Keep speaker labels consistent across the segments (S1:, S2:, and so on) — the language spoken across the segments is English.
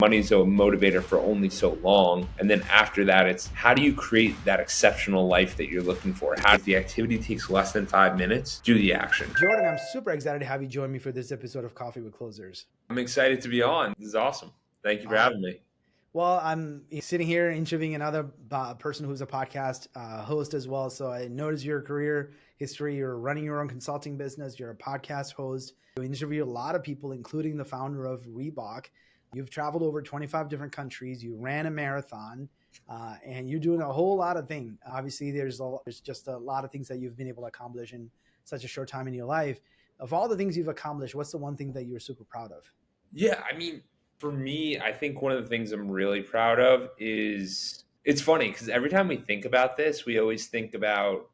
S1: Money's a motivator for only so long. And then after that, it's how do you create that exceptional life that you're looking for? How if the activity takes less than 5 minutes, do the action.
S2: Jordan, I'm super excited to have you join me for this episode of Coffee with Closers.
S1: I'm excited to be on. This is awesome. Thank you for having me.
S2: Well, I'm sitting here interviewing another person who's a podcast host as well. So I noticed your career history. You're running your own consulting business. You're a podcast host. You interview a lot of people, including the founder of Reebok. You've traveled over 25 different countries. You ran a marathon, and you're doing a whole lot of things. Obviously, there's just a lot of things that you've been able to accomplish in such a short time in your life. Of all the things you've accomplished, what's the one thing that you're super proud of?
S1: Yeah, I mean, for me, I think one of the things I'm really proud of is it's funny because every time we think about this, we always think about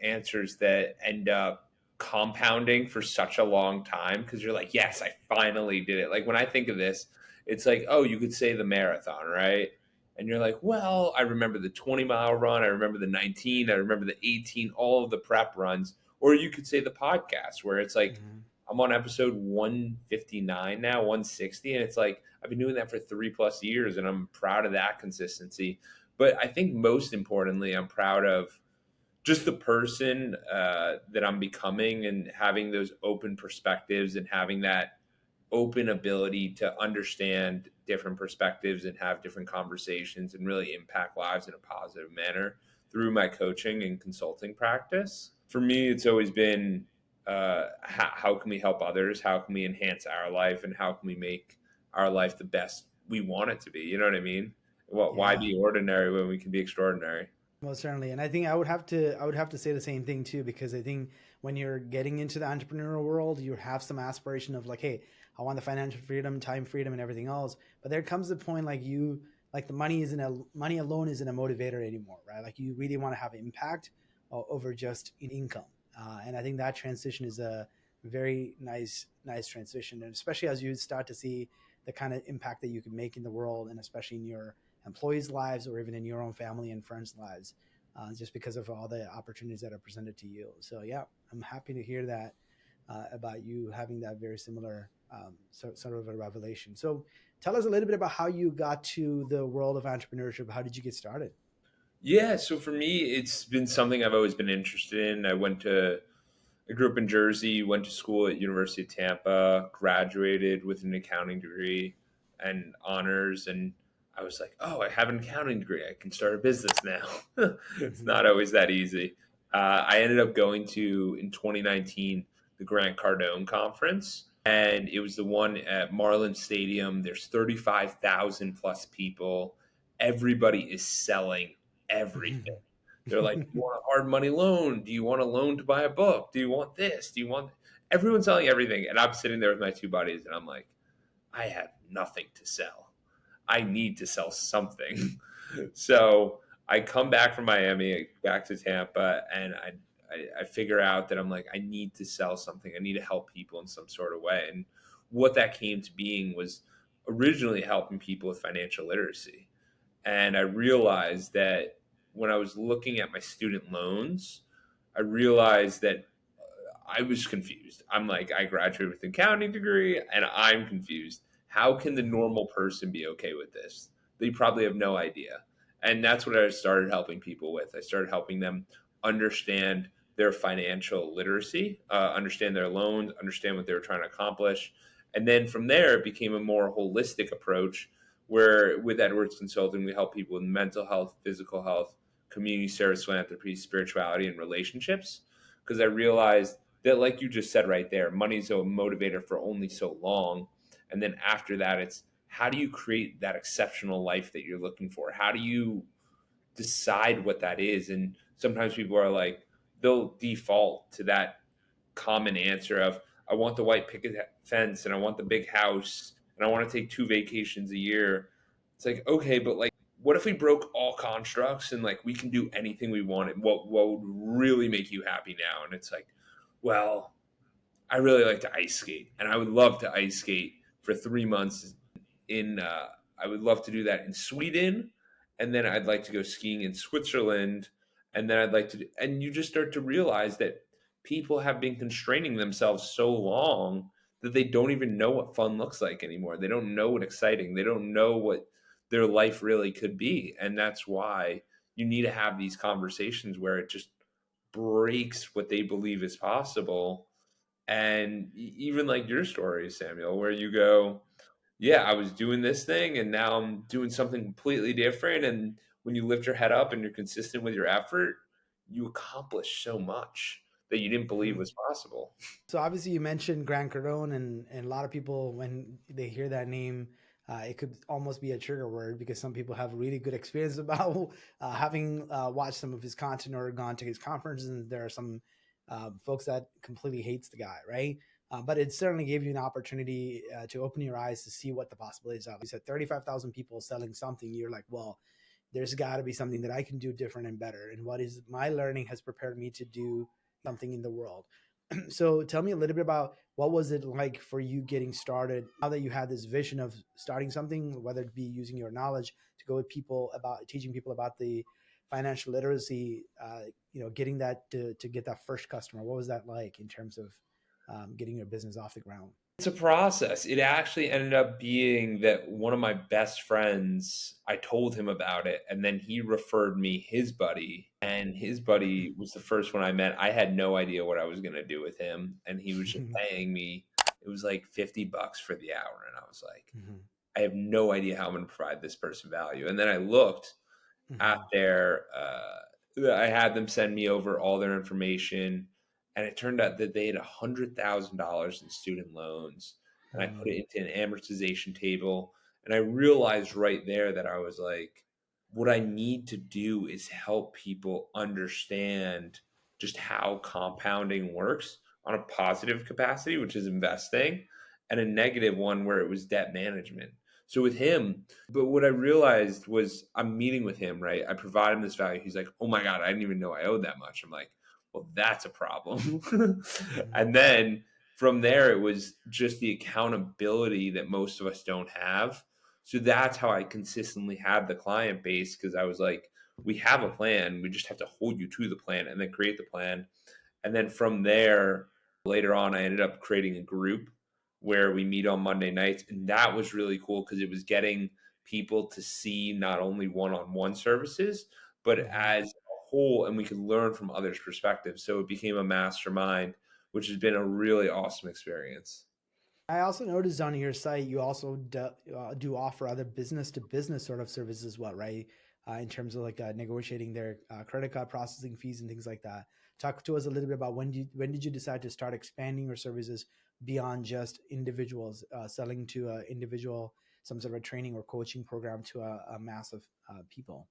S1: answers that end up compounding for such a long time because you're like, yes, I finally did it. Like when I think of this, it's like, oh, you could say the marathon, right? And you're like, well, I remember the 20-mile run. I remember the 19. I remember the 18, all of the prep runs. Or you could say the podcast where it's like, I'm on episode 159 now, 160. And it's like, I've been doing that for 3+ years and I'm proud of that consistency. But I think most importantly, I'm proud of just the person that I'm becoming and having those open perspectives and having that open ability to understand different perspectives and have different conversations and really impact lives in a positive manner through my coaching and consulting practice. For me, it's always been how can we help others? How can we enhance our life? And how can we make our life the best we want it to be? You know what I mean? Why be ordinary when we can be extraordinary?
S2: Most certainly. And I think I would have to say the same thing too, because I think when you're getting into the entrepreneurial world, you have some aspiration of like, hey, I want the financial freedom, time freedom, and everything else. But there comes the point like the money alone isn't a motivator anymore, right? Like you really want to have impact over just income. And I think that transition is a very nice transition. And especially as you start to see the kind of impact that you can make in the world, and especially in your employees' lives or even in your own family and friends' lives, just because of all the opportunities that are presented to you. So yeah, I'm happy to hear that about you having that very similar sort of a revelation. So tell us a little bit about how you got to the world of entrepreneurship. How did you get started?
S1: Yeah, so for me, it's been something I've always been interested in. I grew up in Jersey, went to school at University of Tampa, graduated with an accounting degree and honors, and I was like, oh, I have an accounting degree. I can start a business now. It's not always that easy. I ended up going to, in 2019, the Grant Cardone conference, and it was the one at Marlin Stadium. There's 35,000 plus people. Everybody is selling everything. They're like, do you want a hard money loan? Do you want a loan to buy a book? Do you want this? Do you want... Everyone's selling everything. And I'm sitting there with my two buddies and I'm like, I have nothing to sell. I need to sell something. So I come back from Miami, back to Tampa, and I figure out that I'm like, I need to sell something. I need to help people in some sort of way. And what that came to being was originally helping people with financial literacy. And I realized that when I was looking at my student loans, I realized that I was confused. I'm like, I graduated with an accounting degree and I'm confused. How can the normal person be okay with this? They probably have no idea. And that's what I started helping people with. I started helping them understand their financial literacy, understand their loans, understand what they were trying to accomplish. And then from there, it became a more holistic approach where with Edwards Consulting, we help people with mental health, physical health, community service, philanthropy, spirituality, and relationships. Because I realized that, like you just said right there, money's a motivator for only so long. And then after that, it's how do you create that exceptional life that you're looking for? How do you decide what that is? And sometimes people are like, they'll default to that common answer of, I want the white picket fence and I want the big house and I want to take 2 vacations a year. It's like, okay, but like, what if we broke all constructs and like we can do anything we wanted? What would really make you happy now? And it's like, well, I really like to ice skate and I would love to ice skate for 3 months in I would love to do that in Sweden, and then I'd like to go skiing in Switzerland, and then I'd like to do, and you just start to realize that people have been constraining themselves so long that they don't even know what fun looks like anymore. They don't know what exciting. They don't know what their life really could be. And that's why you need to have these conversations where it just breaks what they believe is possible. And even like your story, Samuel, where you go, yeah, I was doing this thing and now I'm doing something completely different. And when you lift your head up and you're consistent with your effort, you accomplish so much that you didn't believe was possible.
S2: So obviously you mentioned Grant Cardone, and a lot of people when they hear that name, it could almost be a trigger word because some people have really good experience about having watched some of his content or gone to his conferences. And there are some folks that completely hates the guy, right? But it certainly gave you an opportunity to open your eyes to see what the possibilities are. You said 35,000 people selling something. You're like, well, there's got to be something that I can do different and better. And what is my learning has prepared me to do something in the world. So tell me a little bit about what was it like for you getting started now that you had this vision of starting something, whether it be using your knowledge to go with people about teaching people about the financial literacy, getting that to get that first customer. What was that like in terms of getting your business off the ground?
S1: It's a process. It actually ended up being that one of my best friends, I told him about it, and then he referred me his buddy, and his buddy was the first one I met. I had no idea what I was going to do with him, and he was just paying me. It was like $50 for the hour, and I was like,
S2: Mm-hmm.
S1: I have no idea how I'm going to provide this person value. And then I looked at
S2: Mm-hmm.
S1: their, I had them send me over all their information, and it turned out that they had $100,000 in student loans, and I put it into an amortization table, and I realized right there that I was like, what I need to do is help people understand just how compounding works on a positive capacity, which is investing, and a negative one where it was debt management. So with him, but what I realized was I'm meeting with him, right? I provide him this value. He's like, oh my God, I didn't even know I owed that much. I'm like, well, that's a problem.
S2: Mm-hmm.
S1: And then from there, it was just the accountability that most of us don't have. So that's how I consistently had the client base, because I was like, we have a plan. We just have to hold you to the plan and then create the plan. And then from there, later on, I ended up creating a group where we meet on Monday nights. And that was really cool because it was getting people to see not only one on one services, but
S2: Mm-hmm.
S1: as a whole, and we could learn from others' perspectives. So it became a mastermind, which has been a really awesome experience.
S2: I also noticed on your site you also do offer other business to business sort of services as well, right? In terms of like negotiating their credit card processing fees and things like that. Talk to us a little bit about when did you decide to start expanding your services beyond just individuals selling to an individual, some sort of a training or coaching program to a mass of people.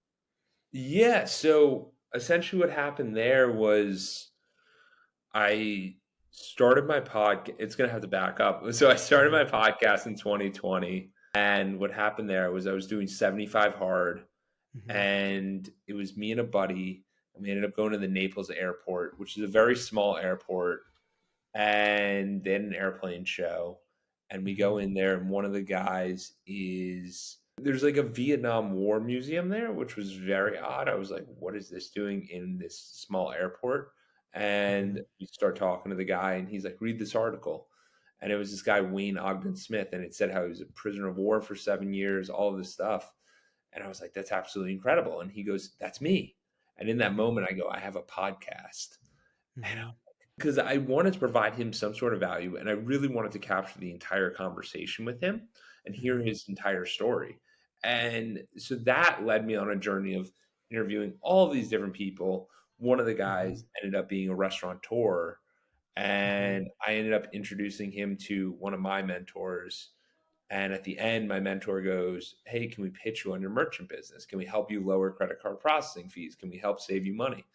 S1: Yeah. So essentially, what happened there was I started my podcast. It's going to have to back up. So I started
S2: Mm-hmm.
S1: my podcast in 2020. And what happened there was I was doing 75 hard,
S2: Mm-hmm.
S1: and it was me and a buddy. And we ended up going to the Naples airport, which is a very small airport, and they had an airplane show. And we
S2: Mm-hmm.
S1: go in there, and one of the guys there's like a Vietnam War museum there, which was very odd. I was like, what is this doing in this small airport?
S2: Mm-hmm.
S1: And we start talking to the guy, and he's like, read this article. And it was this guy, Wayne Ogden Smith, and it said how he was a prisoner of war for 7 years, all of this stuff. And I was like, that's absolutely incredible. And he goes, that's me. And in that
S2: Mm-hmm.
S1: moment, I go, I have a podcast.
S2: Mm-hmm.
S1: Because I wanted to provide him some sort of value, and I really wanted to capture the entire conversation with him and hear
S2: Mm-hmm.
S1: his entire story. And so that led me on a journey of interviewing all of these different people. One of the
S2: Mm-hmm.
S1: guys ended up being a restaurateur,
S2: Mm-hmm.
S1: and I ended up introducing him to one of my mentors. And at the end, my mentor goes, hey, can we pitch you on your merchant business? Can we help you lower credit card processing fees? Can we help save you money?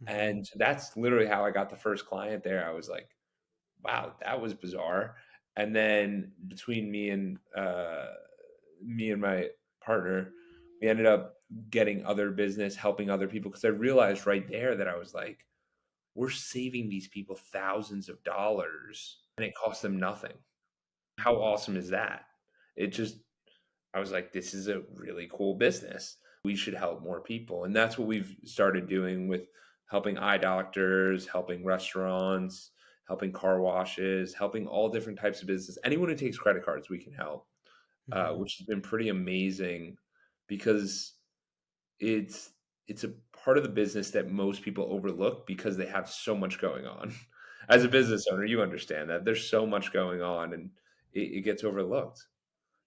S2: Mm-hmm.
S1: And so that's literally how I got the first client there. I was like, wow, that was bizarre. And then between me and my partner, we ended up getting other business, helping other people, because I realized right there that I was like, we're saving these people thousands of dollars and it costs them nothing. How awesome is that? It just I was like, this is a really cool business. We should help more people. And that's what we've started doing with helping eye doctors, helping restaurants, helping car washes, helping all different types of business. Anyone who takes credit cards, we can help,
S2: Hmm.
S1: which has been pretty amazing because it's it's a part of the business that most people overlook because they have so much going on. As a
S2: Hmm.
S1: business owner, you understand that there's so much going on, and it gets overlooked.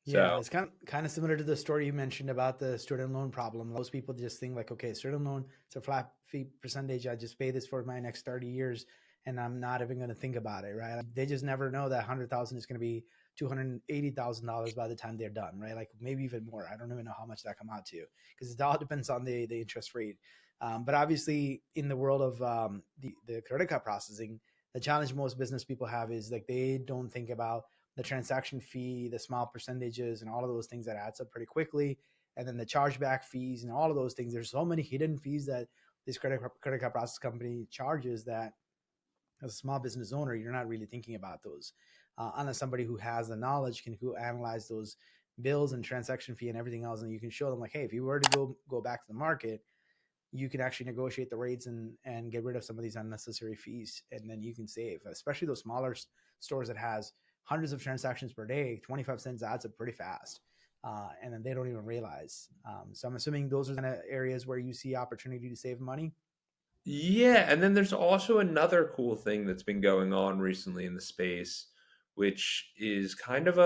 S1: So
S2: Yeah, it's kind of similar to the story you mentioned about the student loan problem. Most people just think like, okay, student loan, it's a flat fee percentage. I just pay this for my next 30 years, and I'm not even going to think about it, right? Like, they just never know that 100,000 is going to be $280,000 by the time they're done, right? Like maybe even more. I don't even know how much that come out to because it all depends on the interest rate. But obviously, in the world of the credit card processing, the challenge most business people have is like they don't think about the transaction fee, the small percentages, and all of those things that adds up pretty quickly. And then the chargeback fees and all of those things. There's so many hidden fees that this credit card process company charges that as a small business owner, you're not really thinking about those. Unless somebody who has the knowledge can who analyze those bills and transaction fee and everything else, and you can show them like, hey, if you were to go back to the market, you can actually negotiate the rates and get rid of some of these unnecessary fees, and then you can save, especially those smaller stores that has hundreds of transactions per day. 25 cents adds up pretty fast, and then they don't even realize. So I'm assuming those are the kind of areas where you see opportunity to save money.
S1: yeah, and then there's also another cool thing that's been going on recently in the space, which is kind of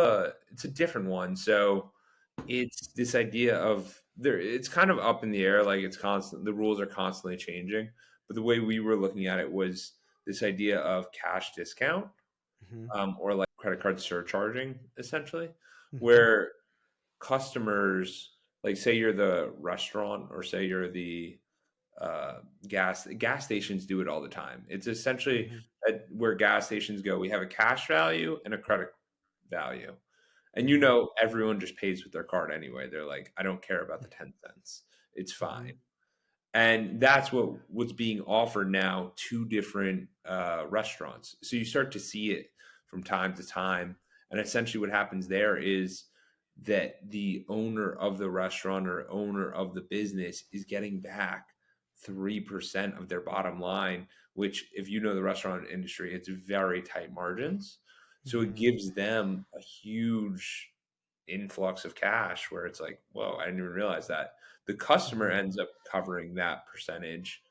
S1: it's a different one. So it's this idea of there it's kind of up in the air, like it's constant, the rules are constantly changing. But the way we were looking at it was this idea of cash discount,
S2: Mm-hmm.
S1: or like credit card surcharging, essentially,
S2: Mm-hmm.
S1: where customers, like say you're the restaurant or say you're the uh, gas stations do it all the time. It's essentially
S2: Mm-hmm.
S1: where gas stations go. We have a cash value and a credit value, and
S2: Mm-hmm.
S1: everyone just pays with their card anyway. They're like, I don't care about the 10 cents. It's
S2: Mm-hmm.
S1: fine. And that's what's being offered now to different restaurants. So you start to see it from time to time, and essentially what happens there is that the owner of the restaurant or owner of the business is getting back 3% of their bottom line, which, if you know the restaurant industry, it's very tight margins. So it
S2: Mm-hmm.
S1: gives them a huge influx of cash where it's like, whoa, I didn't even realize that. The customer
S2: Mm-hmm.
S1: ends up covering that percentage.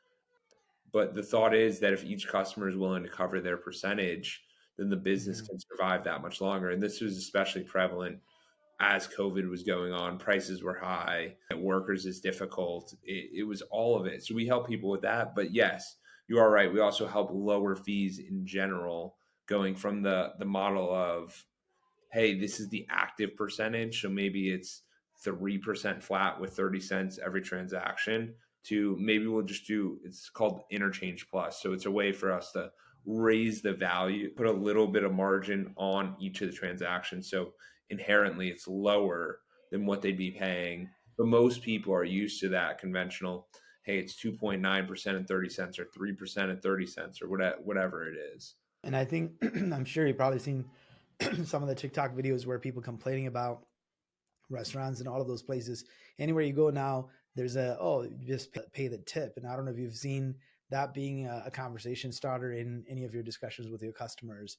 S1: But the thought is that if each customer is willing to cover their percentage, then the business
S2: Mm-hmm.
S1: can survive that much longer. And this was especially prevalent as COVID was going on. Prices were high, workers is difficult. It was all of it. So we help people with that. But yes, you are right. We also help lower fees in general, going from the model of, hey, this is the active percentage. So maybe it's 3% flat with 30 cents every transaction, to maybe we'll just do, it's called interchange plus. So it's a way for us to raise the value, put a little bit of margin on each of the transactions. So inherently it's lower than what they'd be paying. But most people are used to that conventional, hey, it's 2.9% and 30 cents or 3% and 30 cents or whatever it is.
S2: And I think I'm sure you've probably seen some of the TikTok videos where people complaining about restaurants and all of those places. Anywhere you go now, there's you just pay the tip. And I don't know if you've seen that being a conversation starter in any of your discussions with your customers,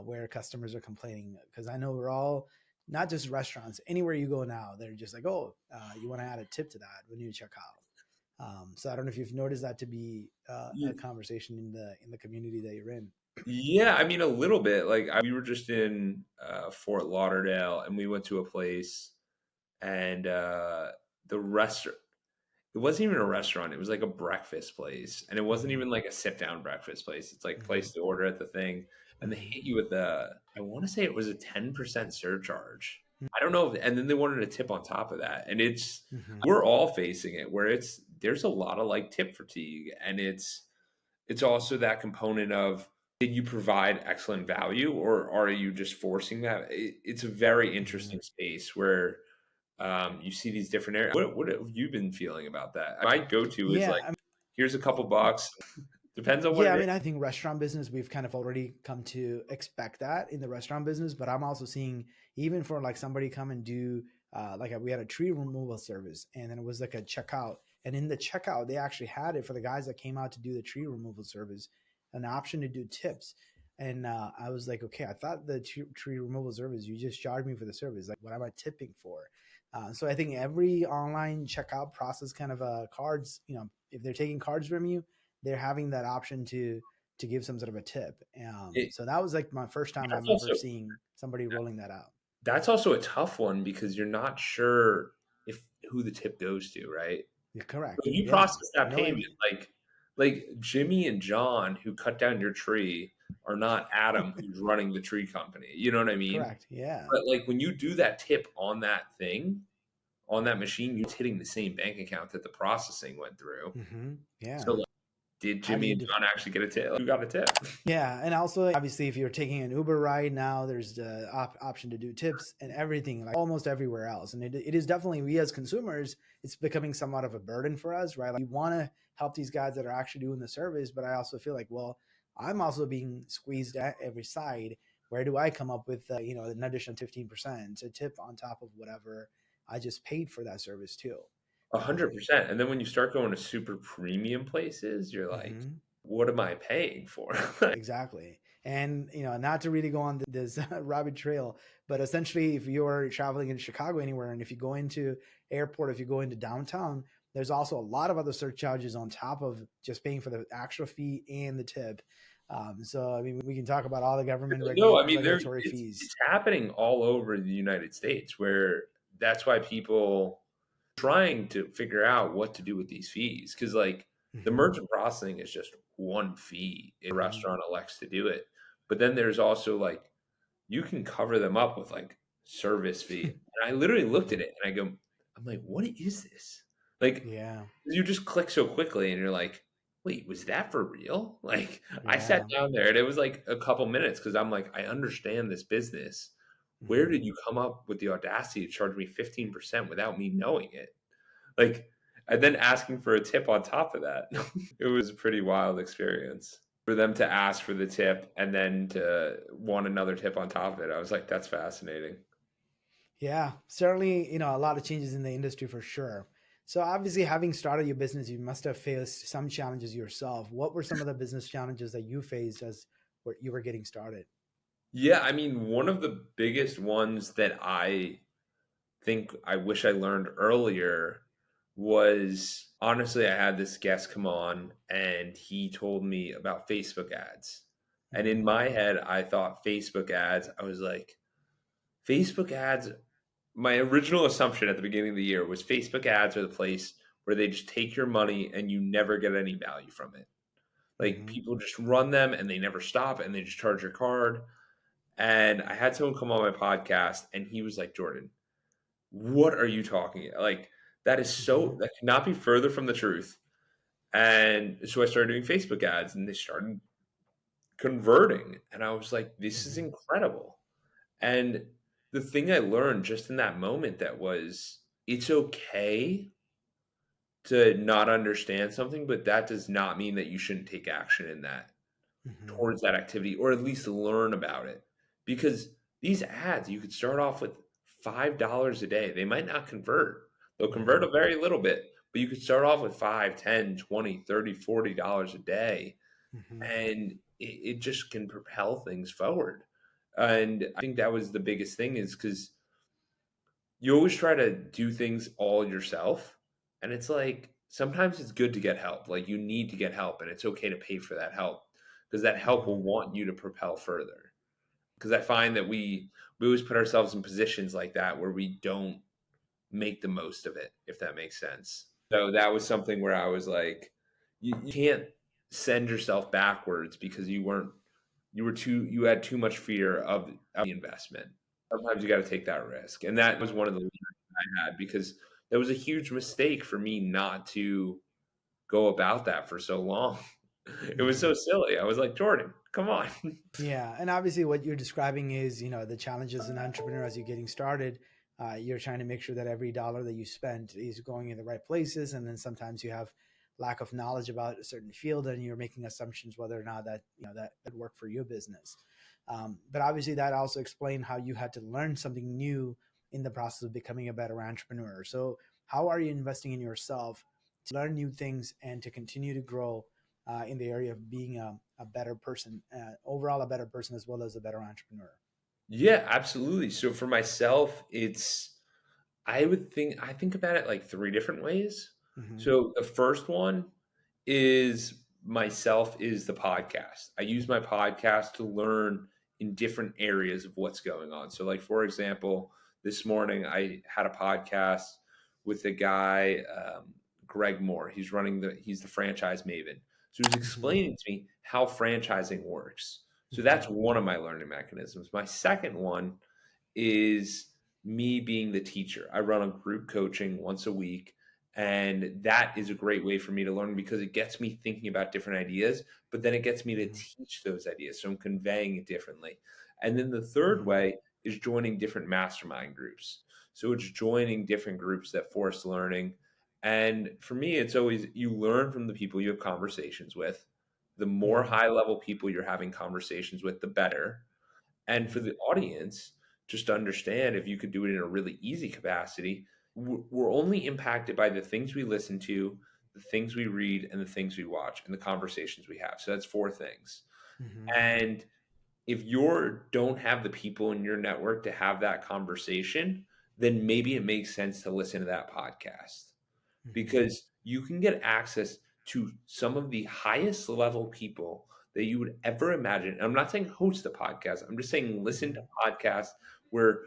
S2: where customers are complaining. Because I know we're all, not just restaurants, anywhere you go now, they're just like, you want to add a tip to that when you check out. So I don't know if you've noticed that to be a conversation in the community that you're in.
S1: Yeah, I mean, a little bit. Like we were just in Fort Lauderdale, and we went to a place, and the restaurant. It wasn't even a restaurant. It was like a breakfast place, and it wasn't
S2: Mm-hmm.
S1: even like a sit down breakfast place. It's like
S2: Mm-hmm.
S1: place to order at the thing, and they
S2: Mm-hmm.
S1: hit you with I want to say it was a 10% surcharge. I don't know, and then they wanted a tip on top of that, and
S2: Mm-hmm.
S1: we're all facing it where there's a lot of like tip fatigue, and it's also that component of, did you provide excellent value or are you just forcing that? It's a very
S2: Mm-hmm.
S1: interesting space where you see these different areas. What have you been feeling about that? My go-to is like,
S2: Yeah,
S1: here's a couple bucks. Depends on what
S2: Yeah,
S1: it
S2: I
S1: is.
S2: mean, I think restaurant business, we've kind of already come to expect that in the restaurant business, but I'm also seeing even for like somebody come and do we had a tree removal service and then it was like a checkout. And in the checkout, they actually had it for the guys that came out to do the tree removal service, an option to do tips. And I was like, okay, I thought the tree removal service, you just charged me for the service. Like, what am I tipping for? So I think every online checkout process kind of cards, if they're taking cards from you, they're having that option to give some sort of a tip.
S1: It,
S2: So that was like my first time
S1: that's
S2: I'm ever
S1: also
S2: seeing somebody rolling that out.
S1: that's also a tough one because you're not sure if who the tip goes to, right?
S2: You're correct.
S1: When you
S2: Yeah.
S1: process that
S2: No
S1: payment,
S2: idea.
S1: like Jimmy and John who cut down your tree are not Adam who's running the tree company. You know what I mean?
S2: Correct. Yeah.
S1: But like when you do that tip on that thing, on that machine, you're hitting the same bank account that the processing went through.
S2: Yeah.
S1: So like, did
S2: How do
S1: Jimmy
S2: you
S1: and John actually get a tip? Who got a tip?
S2: Yeah, and also obviously if you're taking an Uber ride now, there's the option to do tips and everything, like almost everywhere else. And it is definitely, we as consumers, it's becoming somewhat of a burden for us, right? Like we want to help these guys that are actually doing the service, but I also feel like, well, I'm also being squeezed at every side. Where do I come up with an additional 15% to tip on top of whatever I just paid for that service too? Um,
S1: 100%. And then when you start going to super premium places, you're like,
S2: mhm.
S1: what am I paying for?
S2: Exactly. And, not to really go on this rabbit trail, but essentially, if you're traveling in Chicago anywhere, and if you go into airport, if you go into downtown, there's also a lot of other surcharges on top of just paying for the actual fee and the tip. So, I mean, we can talk about all the government
S1: No, I mean
S2: regulatory
S1: it's
S2: fees.
S1: happening all over the United States where that's why people trying to figure out what to do with these fees because like the
S2: Hmm.
S1: merchant processing is just one fee if a
S2: Hmm.
S1: restaurant elects to do it. But then there's also like you can cover them up with like service fee. And I literally looked at it and I'm like, what is this? Like
S2: Yeah.
S1: you just click so quickly and you're like, wait, was that for real? Like I sat
S2: Yeah.
S1: down there and it was like a couple minutes because I'm like, I understand this business. Where
S2: Hmm.
S1: did you come up with the audacity to charge me 15% without me knowing it? Like, and then asking for a tip on top of that. It was a pretty wild experience for them to ask for the tip and then to want another tip on top of it. I was like, that's fascinating.
S2: Yeah, certainly, a lot of changes in the industry for sure. So obviously, having started your business, you must have faced some challenges yourself. What were some of the business challenges that you faced as you were getting started?
S1: Yeah, I mean, one of the biggest ones that I think I wish I learned earlier was honestly, I had this guest come on and he told me about Facebook ads. And in
S2: Hmm.
S1: my head, I thought Facebook ads, I was like, Facebook ads, my original assumption at the beginning of the year was Facebook ads are the place where they just take your money and you never get any value from it. Like
S2: Hmm.
S1: people just run them and they never stop and they just charge your card. And I had someone come on my podcast and he was like, Jordan, what are you talking about? Like
S2: Hmm.
S1: that cannot be further from the truth. And so I started doing Facebook ads and they started converting. And I was like, this is
S2: Hmm.
S1: incredible. And the thing I learned just in that moment that was it's okay to not understand something, but that does not mean that you shouldn't take action in that
S2: Hmm.
S1: towards that activity or at least learn about it. Because these ads, you could start off with $5 a day. They might not convert. They'll convert
S2: Hmm.
S1: a very little bit, but you could start off with 5, 10, 20, 30, $40 a day
S2: Hmm.
S1: and it just can propel things forward. And I think that was the biggest thing is because you always try to do things all yourself. And it's like sometimes it's good to get help. Like you need to get help, and it's okay to pay for that help because that help will
S2: Hmm.
S1: want you to propel further. Because I find that we always put ourselves in positions like that where we don't make the most of it, if that makes sense. So that was something where I was like, you can't send yourself backwards because you had too much fear of the investment. Sometimes you got to take that risk, and that was one of the learnings I had because that was a huge mistake for me not to go about that for so long. It was
S2: Hmm.
S1: so silly. I was like, Jordan, come on.
S2: Yeah, and obviously, what you're describing is, the challenges as an entrepreneur as you're getting started. You're trying to make sure that every dollar that you spend is going in the right places, and then sometimes you have lack of knowledge about a certain field, and you're making assumptions whether or not that that work for your business. But obviously, that also explained how you had to learn something new in the process of becoming a better entrepreneur. So, how are you investing in yourself to learn new things and to continue to grow? in the area of being a better person, overall a better person, as well as a better entrepreneur?
S1: Yeah, absolutely. So for myself, I think about it like three different ways.
S2: Mm-hmm.
S1: So the first one is myself is the podcast. I use my podcast to learn in different areas of what's going on. So like for example, this morning I had a podcast with a guy, Greg Moore. He's the franchise maven. So he's
S2: Mm-hmm.
S1: explaining to me how franchising works. So
S2: Mm-hmm.
S1: that's one of my learning mechanisms. My second one is me being the teacher. I run a group coaching once a week, and that is a great way for me to learn because it gets me thinking about different ideas, but then it gets me to
S2: Mm-hmm.
S1: teach those ideas. So I'm conveying it differently. And then the third
S2: Mm-hmm.
S1: way is joining different mastermind groups. So it's joining different groups that force learning. And for me, it's always you learn from the people you have conversations with. The more
S2: Mm-hmm.
S1: high level people you're having conversations with, the better. And for
S2: Mm-hmm.
S1: the audience, just to understand if you could do it in a really easy capacity, we're only impacted by the things we listen to, the things we read, and the things we watch, and the conversations we have. So that's four things.
S2: Mm-hmm.
S1: And if you don't have the people in your network to have that conversation, then maybe it makes sense to listen to that podcast
S2: Mm-hmm.
S1: because you can get access to some of the highest level people that you would ever imagine. And I'm not saying host a podcast, I'm just saying listen to
S2: Mm-hmm.
S1: podcasts where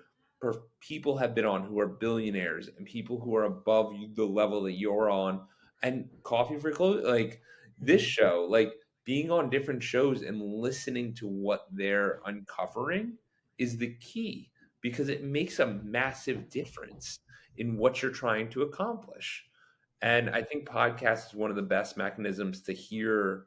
S1: people have been on who are billionaires and people who are above the level that you're on. And coffee for clothes, like this
S2: Mm-hmm.
S1: show, like being on different shows and listening to what they're uncovering is the key because it makes a massive difference in what you're trying to accomplish. And
S2: Mm-hmm.
S1: I think podcast is one of the best mechanisms to hear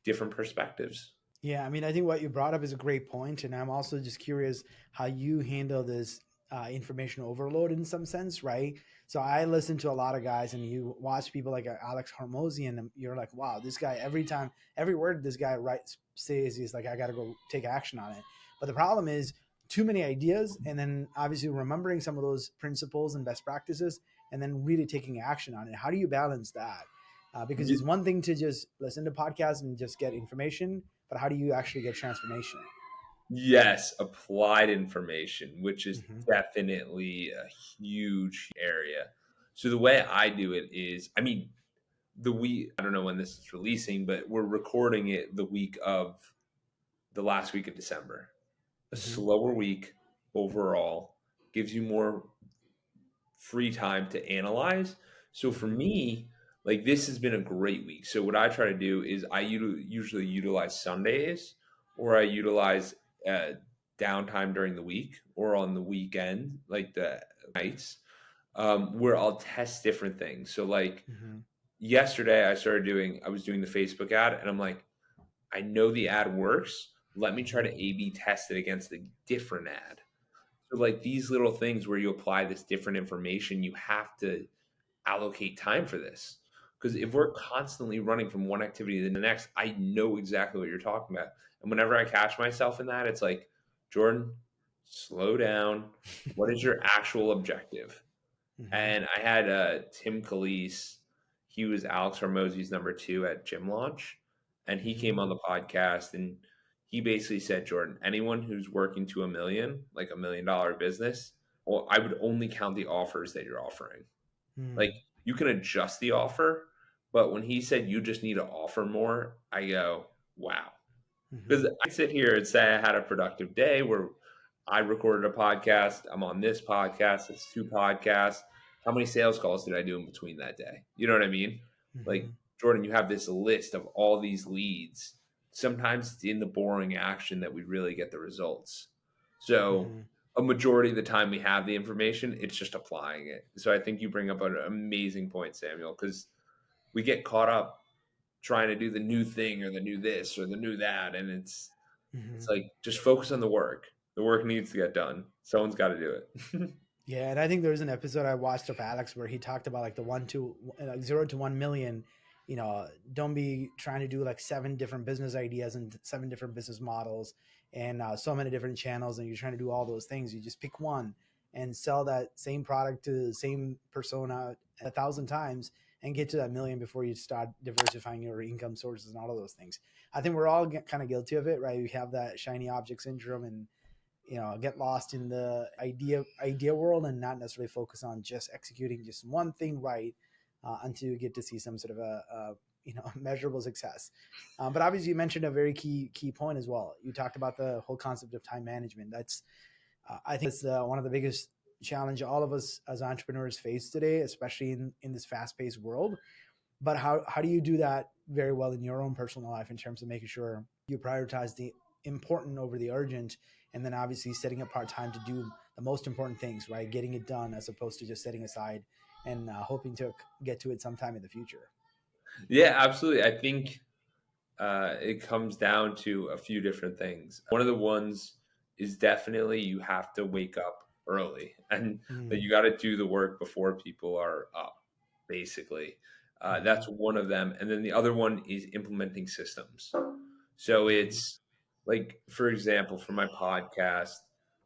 S1: different perspectives.
S2: Yeah, I mean, I think what you brought up is a great point, and I'm also just curious how you handle this information overload in some sense, right? So I listen to a lot of guys, and you watch people like Alex Hormozian, and you're like, wow, this guy every time, every word this guy writes says, he's like, I got to go take action on it. But the problem is too many ideas, and then obviously remembering some of those principles and best practices, and then really taking action on it. How do you balance that? Because
S1: Y-
S2: it's one thing to just listen to podcasts and just get information, but how do you actually get transformation?
S1: Yes, applied information, which is
S2: Mm-hmm.
S1: definitely a huge area. So the way I do it is, I mean, I don't know when this is releasing, but we're recording it the week of the last week of December. A
S2: Mm-hmm.
S1: slower week overall gives you more free time to analyze. So for
S2: Mm-hmm.
S1: me, like this has been a great week. So what I try to do is usually utilize Sundays or I utilize uh, downtime during the week or on the weekend, like the nights, where I'll test different things. So like
S2: Mm-hmm.
S1: yesterday, I was doing the Facebook ad, and I'm like, I know the ad works. Let me try to
S2: Mm-hmm.
S1: A/B test it against a different ad. So like these little things where you apply this different information, you have to allocate time for this. Because if
S2: Mm-hmm.
S1: we're constantly running from one activity to the next, I know exactly what you're talking about. And whenever I catch myself in that, it's like, Jordan, slow down. What is your actual objective?
S2: Mm-hmm.
S1: And I had Tim Calise. He was Alex Hormozy's number two at Gym Launch. And he
S2: Mm-hmm.
S1: came on the podcast and he basically said, Jordan, anyone who's working to a million, like $1 million business, well, I would only count the offers that you're offering. Like you can adjust the offer, but when he said you just need to offer more, I go, wow.
S2: Mm-hmm.
S1: Because I sit here and say I had a productive day where I recorded a podcast. I'm on this podcast. It's two podcasts. How many sales calls did I do in between that day? You know what I mean?
S2: Mm-hmm.
S1: Like, Jordan, you have this list of all these leads. Sometimes it's in the boring action that we really get the results. So,
S2: Mm-hmm.
S1: a majority of the time we have the information, it's just applying it. So, I think you bring up an amazing point, Samuel, because we get caught up trying to do the new thing or the new this or the new that, and
S2: Mm-hmm.
S1: it's like just focus on the work. The work needs to get done. Someone's got to do it.
S2: Yeah, and I think there was an episode I watched of Alex where he talked about like the like 0 to 1 million. Don't be trying to do like 7 different business ideas and 7 different business models and so many different channels, and you're trying to do all those things. You just pick one and sell that same product to the same persona 1,000 times and get to that million before you start diversifying your income sources and all of those things. I think we're all kind of guilty of it, right? We have that shiny object syndrome and get lost in the idea world and not necessarily focus on just executing just one thing right until you get to see some sort of a measurable success. But obviously, you mentioned a very key point as well. You talked about the whole concept of time management. That's I think it's one of the biggest challenge all of us as entrepreneurs face today, especially in this fast paced world. But how do you do that very well in your own personal life in terms of making sure you prioritize the important over the urgent, and then obviously setting apart time to do the most important things, right? Getting it done as opposed to just setting aside and hoping to get to it sometime in the future.
S1: Yeah, absolutely. I think it comes down to a few different things. One of the ones is definitely you have to wake up early and that
S2: Mm-hmm.
S1: you got to do the work before people are up, basically.
S2: Mm-hmm.
S1: That's one of them. And then the other one is implementing systems. So
S2: Mm-hmm.
S1: it's like, for example, for my podcast,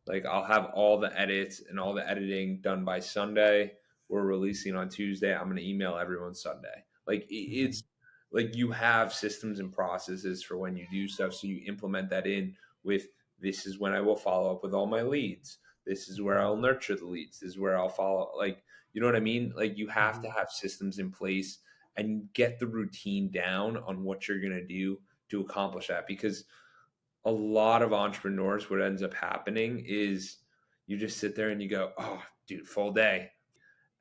S1: like I'll have all the edits and all the editing done by Sunday. We're releasing on Tuesday. I'm going to email everyone Sunday. Like
S2: Mm-hmm.
S1: it's like you have systems and processes for when you do stuff. So you implement that in with this is when I will follow up with all my leads. This is where
S2: Mm-hmm.
S1: I'll nurture the leads. This is where I'll follow. Like, you know what I mean? Like you have
S2: Mm-hmm.
S1: to have systems in place and get the routine down on what you're going to do to accomplish that, because a lot of entrepreneurs, what ends up happening is you just sit there and you go, oh dude, full day,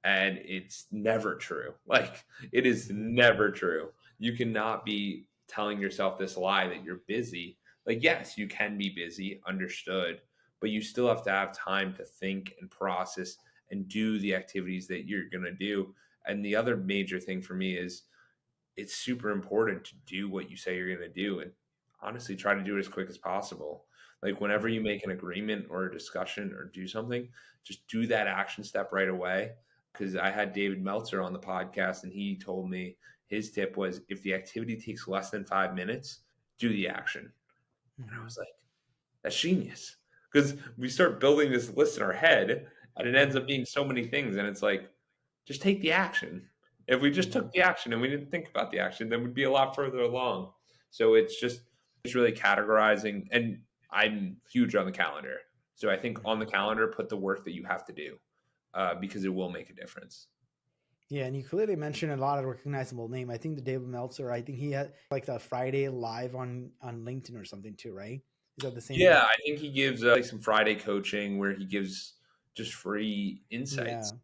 S1: and it's never true. Like it is
S2: Mm-hmm.
S1: never true. You cannot be telling yourself this lie that you're busy. Like yes, you can be busy, understood, but you still have to have time to think and process and do the activities that you're going to do. And the other major thing for me is it's super important to do what you say you're going to do, and honestly try to do it as quick as possible. Like whenever you
S2: Mm-hmm.
S1: make an agreement or a discussion or do something, just do that action step right away. Because I had David Meltzer on the podcast and he told me his tip was if the activity takes less than 5 minutes, do the action. And I
S2: Mm-hmm.
S1: was like, that's genius. Because we start building this list in our head and it ends
S2: Mm-hmm.
S1: up being so many things. And it's like, just take the action. If we just
S2: Mm-hmm.
S1: took the action and we didn't think about the action, then we'd be a lot further along. So it's really categorizing. And I'm huge on the calendar. So I think on the
S2: Mm-hmm.
S1: calendar, put the work that you have to do because it will make a difference.
S2: Yeah, and you clearly mentioned a lot of recognizable name. I think the David Meltzer. I think he had like the Friday live on LinkedIn or something too, right? Is that the same?
S1: Yeah, I think he gives like some Friday coaching where he gives just free insights.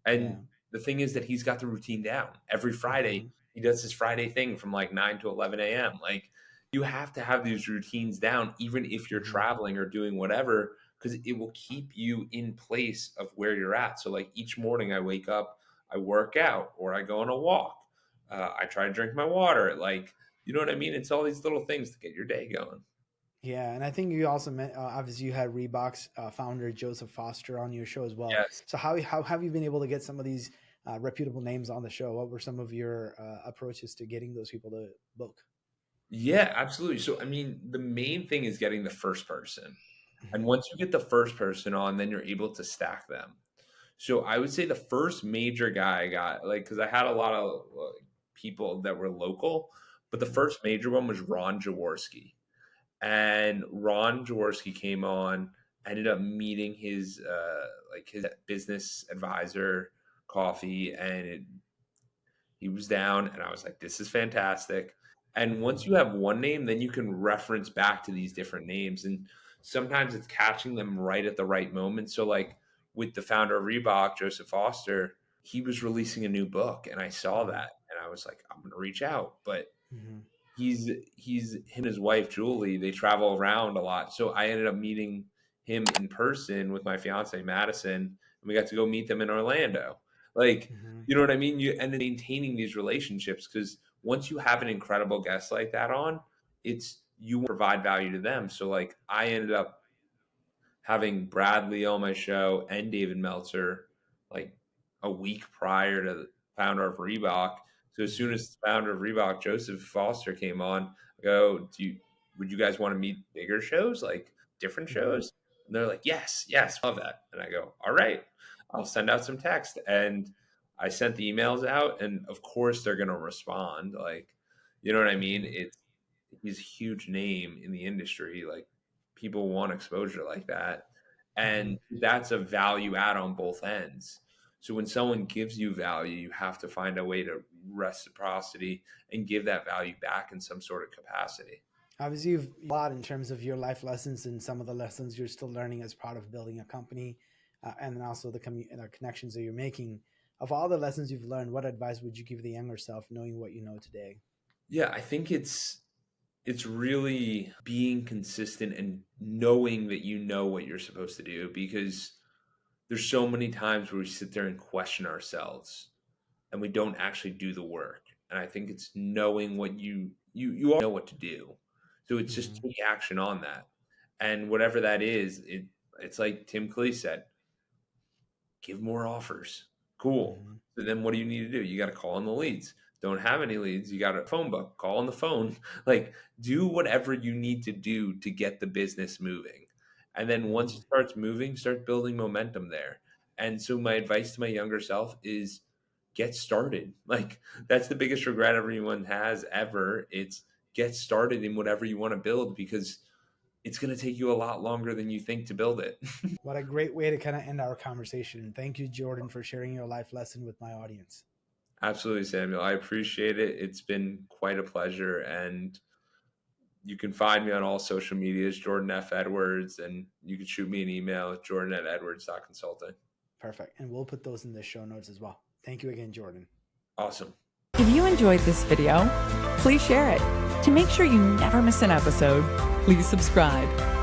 S2: Yeah, yeah.
S1: And the thing is that he's got the routine down. Every Friday,
S2: Mm-hmm.
S1: he does his Friday thing from like 9 to 11 a.m. Like you have to have these routines down, even if you're
S2: Mm-hmm.
S1: traveling or doing whatever, because it will keep you in place of where you're at. So, like each morning I wake up, I work out or I go on a walk. I try to drink my water. Like, you know what I mean? It's all these little things to get your day going.
S2: Yeah, and I think you also meant obviously you had Reebok's founder Joseph Foster on your show as well.
S1: Yes.
S2: So how have you been able to get some of these reputable names on the show? What were some of your approaches to getting those people to book?
S1: Yeah, absolutely. So, I mean, the main thing is getting the first person. And
S2: Mm-hmm.
S1: once you get the first person on, then you're able to stack them. So I would say the first major guy I got, like, because I had a lot of people that were local, but the
S2: Mm-hmm.
S1: first major one was Ron Jaworski. And Ron Jaworski came on, ended up meeting his like his business advisor, coffee, and he was down, and I was like, this is fantastic. And
S2: Mm-hmm.
S1: once you have one name, then you can reference back to these different names. And sometimes it's catching them right at the right moment. So, like with the founder of Reebok, Joseph Foster, he was releasing a new book, and I saw
S2: Mm-hmm.
S1: that, and I was like, I'm going to reach out. But
S2: Mm-hmm.
S1: he's him and his wife Julie, they travel around a lot, so I ended up meeting him in person with my fiance Madison, and we got to go meet them in Orlando. Like,
S2: Mm-hmm.
S1: you know what I mean? You and then maintaining these relationships, because once you have an incredible guest like that on, it's you provide value to them. So like I ended up having Bradley on my show and David Meltzer like a week prior to the founder of Reebok. So as soon
S2: Mm-hmm.
S1: as the founder of Reebok, Joseph Foster, came on, I go, would you guys want to meet bigger shows, like different
S2: Mm-hmm.
S1: shows? And they're like, yes, yes, love that. And I go, all right, I'll send out some text. And I sent the emails out, and of course they're going to respond. Like, you know what I mean?
S2: Mhm.
S1: He's a huge name in the industry. Like, people want exposure like that. And
S2: Mhm.
S1: that's a value add on both ends. So when someone gives you value, you have to find a way to reciprocity and give that value back in some sort of capacity.
S2: Obviously, you've a lot in terms of your life lessons and some of the lessons you're still learning as part of building a company, and then also the connections that you're making. Of all the lessons you've learned, what advice would you give the younger self, knowing what you know today?
S1: Yeah, I think it's really being consistent and knowing that you know what you're supposed to do, because there's so many times where we sit there and question ourselves and we don't actually do the work. And I think it's knowing what you all know what to do. So it's just
S2: Hmm.
S1: take action on that. And whatever that is, it's like Tim Clee said, give more offers. Cool.
S2: Hmm.
S1: So then what do you need to do? You got to call on the leads. Don't have any leads. You got a phone book. Call on the phone. Like, do whatever you need to do to get the business moving. And then once
S2: Hmm.
S1: it starts moving, start building momentum there. And so my advice to my younger self is get started. Like, that's the biggest regret everyone has ever. It's get started in whatever you want to build, because it's going to take you a lot longer than you think to build it.
S2: What a great way to kind of end our conversation. Thank you, Jordan, for sharing your life lesson with my audience.
S1: Absolutely, Samuel. I appreciate it. It's been quite a pleasure. And you can find me on all social medias, Jordan F. Edwards, and you can shoot me an email, jordan@edwards.consulting.
S2: Perfect. And we'll put those in the show notes as well. Thank you again, Jordan.
S1: Awesome.
S3: If you enjoyed this video, please share it. To make sure you never miss an episode, please subscribe.